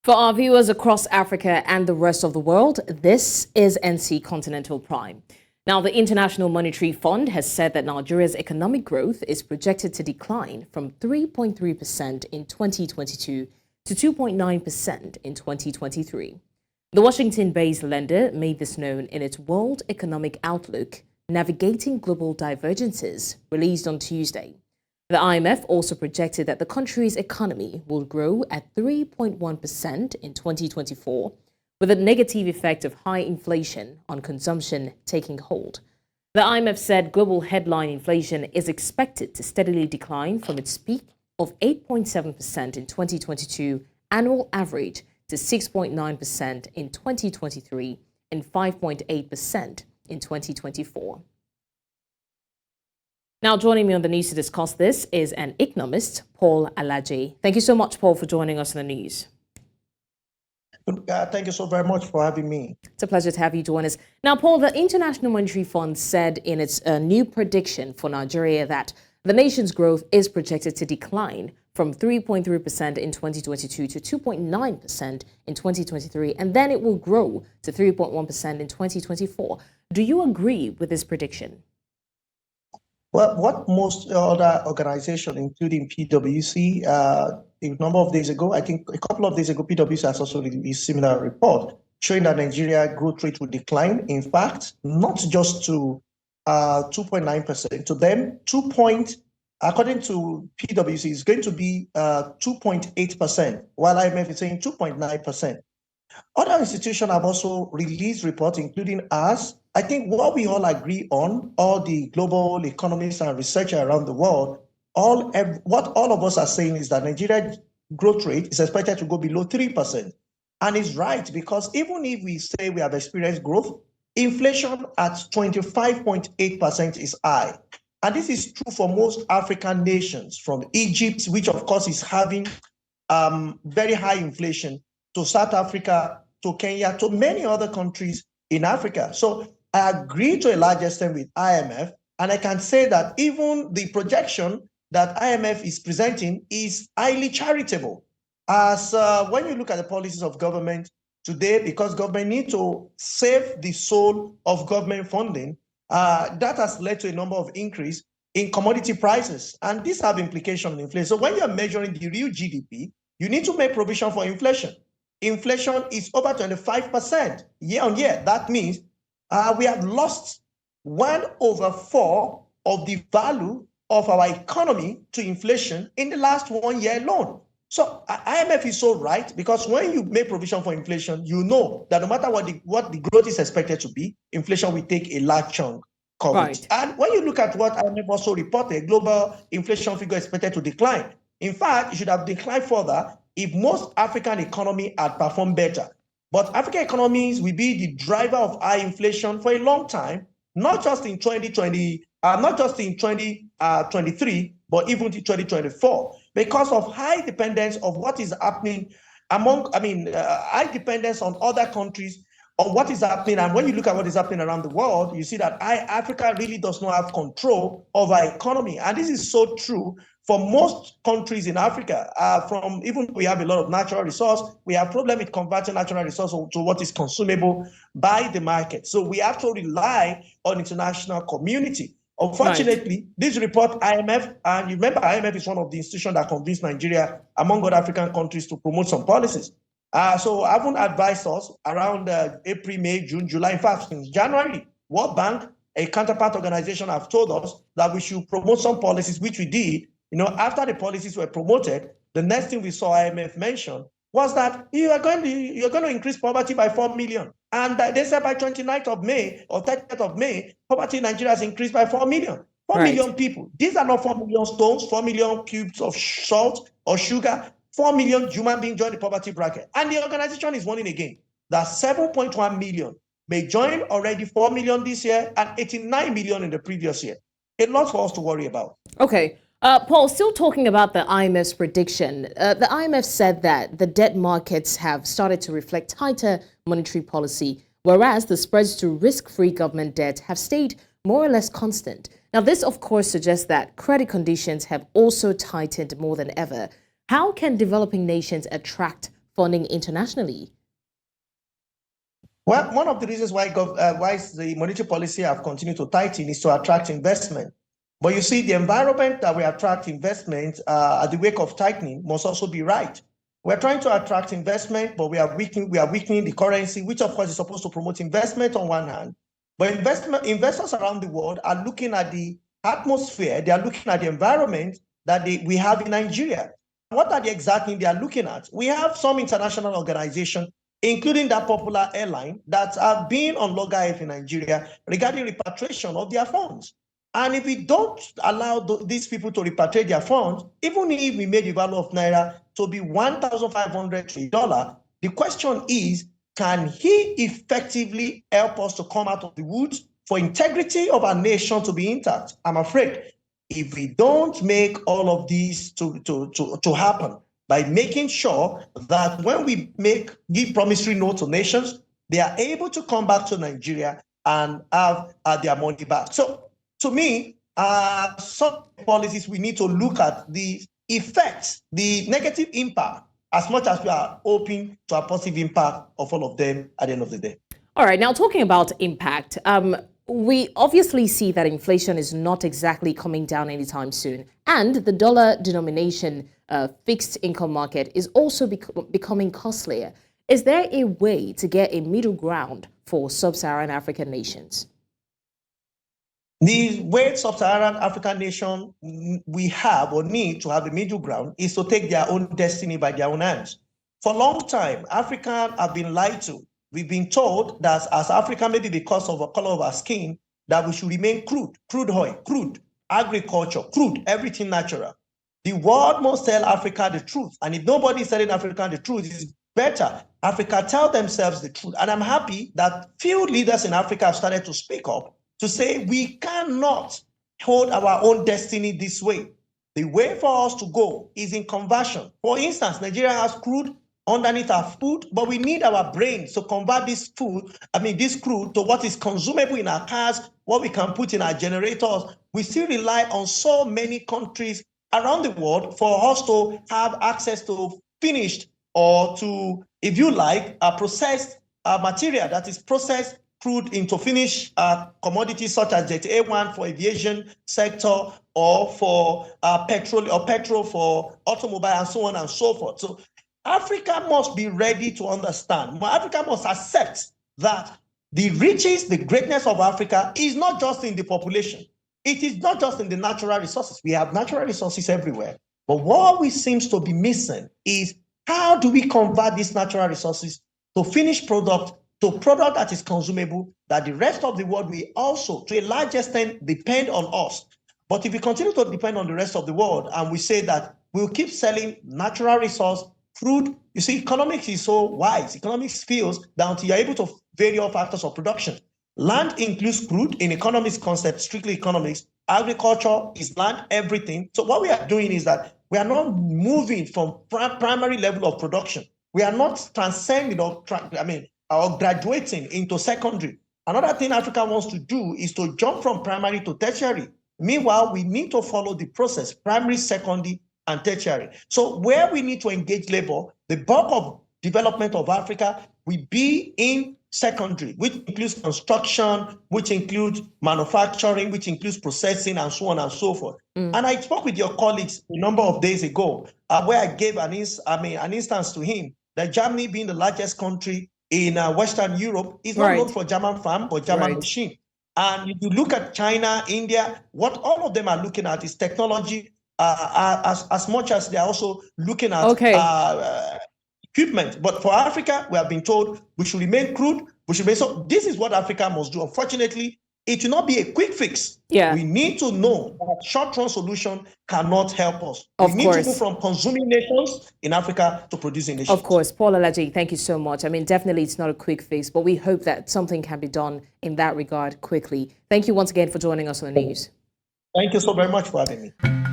For our viewers across Africa and the rest of the world, this is NC Continental Prime. Now, the International Monetary Fund has said that Nigeria's economic growth is projected to decline from 3.3% in 2022 to 2.9% in 2023. The Washington-based lender made this known in its World Economic Outlook, Navigating Global Divergences, released on Tuesday. The IMF also projected that the country's economy will grow at 3.1% in 2024, with a negative effect of high inflation on consumption taking hold. The IMF said global headline inflation is expected to steadily decline from its peak of 8.7% in 2022 annual average to 6.9% in 2023 and 5.8% in 2024. Now, joining me on the news to discuss this is an economist, Paul Alaje. Thank you so much, Paul, for joining us in the news. Thank you so very much for having me. It's a pleasure to have you join us. Now, Paul, the International Monetary Fund said in its new prediction for Nigeria that the nation's growth is projected to decline from 3.3% in 2022 to 2.9% in 2023, and then it will grow to 3.1% in 2024. Do you agree with this prediction? Well, what most other organizations, including PwC, a number of days ago, I think a couple of days ago, PwC has also released a similar report showing that Nigeria growth rate will decline. In fact, not just to 2.9%. To them, according to PwC, is going to be 2.8%, while IMF is saying 2.9%. Other institutions have also released reports, including us. I think what we all agree on, all the global economists and researchers around the world, what all of us are saying is that Nigeria's growth rate is expected to go below 3%. And it's right, because even if we say we have experienced growth, inflation at 25.8% is high. And this is true for most African nations, from Egypt, which of course is having very high inflation, to South Africa, to Kenya, to many other countries in Africa. So I agree to a large extent with IMF, and I can say that even the projection that IMF is presenting is highly charitable. As when you look at the policies of government today, because government need to save the soul of government funding, that has led to a number of increase in commodity prices, and these have implications on inflation. So when you're measuring the real GDP, you need to make provision for inflation. Inflation is over 25% year on year. That means we have lost 1/4 of the value of our economy to inflation in the last 1 year alone. So IMF is so right, because when you make provision for inflation, you know that no matter what the growth is expected to be, inflation will take a large chunk of it. And when you look at what IMF also reported, global inflation figure expected to decline. In fact, it should have declined further if most African economies had performed better. But African economies will be the driver of high inflation for a long time, not just in 2023, but even to 2024, because of high dependence of what is happening high dependence on other countries on what is happening. And when you look at what is happening around the world, you see that Africa really does not have control of our economy. And this is so true for most countries in Africa. We have a lot of natural resource, we have problem with converting natural resource to what is consumable by the market. So we have to rely on international community. Unfortunately, this report, IMF, and you remember IMF is one of the institutions that convinced Nigeria, among other African countries, to promote some policies. So I haven't advised us around April, May, June, July. In fact, since January, World Bank, a counterpart organization, have told us that we should promote some policies, which we did. After the policies were promoted, the next thing we saw IMF mention was that you're going to increase poverty by 4 million. And they said by 29th of May or 30th of May, poverty in Nigeria has increased by 4 million. 4 million people. These are not 4 million stones, 4 million cubes of salt or sugar. 4 million human beings join the poverty bracket. And the organization is warning again that 7.1 million may join already, 4 million this year and 89 million in the previous year. A lot for us to worry about. Okay. Paul, still talking about the IMF's prediction, the IMF said that the debt markets have started to reflect tighter monetary policy, whereas the spreads to risk-free government debt have stayed more or less constant. Now, this, of course, suggests that credit conditions have also tightened more than ever. How can developing nations attract funding internationally? Well, one of the reasons why the monetary policy have continued to tighten is to attract investment. But you see, the environment that we attract investment at the wake of tightening must also be right. We're trying to attract investment, but we are weakening the currency, which of course is supposed to promote investment on one hand. But investors around the world are looking at the atmosphere, they are looking at the environment that we have in Nigeria. What are the exact things they are looking at? We have some international organizations, including that popular airline, that have been on loggerheads in Nigeria regarding repatriation of their funds. And if we don't allow these people to repatriate their funds, even if we made the value of Naira to be $1,500, the question is, can he effectively help us to come out of the woods for integrity of our nation to be intact? I'm afraid if we don't make all of these to happen by making sure that when we give promissory notes to nations, they are able to come back to Nigeria and have their money back. So to me, some policies we need to look at the effects, the negative impact, as much as we are hoping to a positive impact of all of them at the end of the day. All right, now talking about impact, we obviously see that inflation is not exactly coming down anytime soon. And the dollar denomination fixed income market is also becoming costlier. Is there a way to get a middle ground for sub-Saharan African nations? The way sub-Saharan African nations we have or need to have a middle ground is to take their own destiny by their own hands. For a long time, Africans have been lied to. We've been told that as Africa, maybe because of the color of our skin, that we should remain crude oil, crude, agriculture, crude, everything natural. The world must tell Africa the truth. And if nobody is telling Africa the truth, it's better Africa tell themselves the truth. And I'm happy that few leaders in Africa have started to speak up to say we cannot hold our own destiny this way. The way for us to go is in conversion. For instance, Nigeria has crude underneath our food, but we need our brains to convert this crude to what is consumable in our cars, what we can put in our generators. We still rely on so many countries around the world for us to have access to finished or to, if you like, processed material that is processed crude into finished commodities such as Jet A1 for aviation sector or for petrol for automobile and so on and so forth. So Africa must be ready to understand. Africa must accept that the riches, the greatness of Africa is not just in the population. It is not just in the natural resources. We have natural resources everywhere. But what we seems to be missing is how do we convert these natural resources to finished product, to product that is consumable, that the rest of the world will also, to a large extent, depend on us. But if we continue to depend on the rest of the world and we say that we'll keep selling natural resource, crude, you see, economics is so wise. Economics feels that until you're able to vary all factors of production. Land includes crude in economics concept, strictly economics. Agriculture is land, everything. So what we are doing is that we are not moving from primary level of production. We are not transcending or graduating into secondary. Another thing Africa wants to do is to jump from primary to tertiary. Meanwhile, we need to follow the process, primary, secondary, and tertiary. So where we need to engage labor, the bulk of development of Africa will be in secondary, which includes construction, which includes manufacturing, which includes processing, and so on and so forth. And I spoke with your colleagues a number of days ago, where I gave an instance to him that Germany, being the largest country in Western Europe, is not known for German farm, but German machine. And if you look at China, India, what all of them are looking at is technology, as much as they're also looking at equipment. But for Africa, we have been told we should remain crude. So this is what Africa must do. Unfortunately, it will not be a quick fix. Yeah. We need to know that short-term solution cannot help us. We need to move from consuming nations in Africa to producing nations. Of course. Paul Alaji, thank you so much. I mean, definitely it's not a quick fix, but we hope that something can be done in that regard quickly. Thank you once again for joining us on the news. Thank you so very much for having me.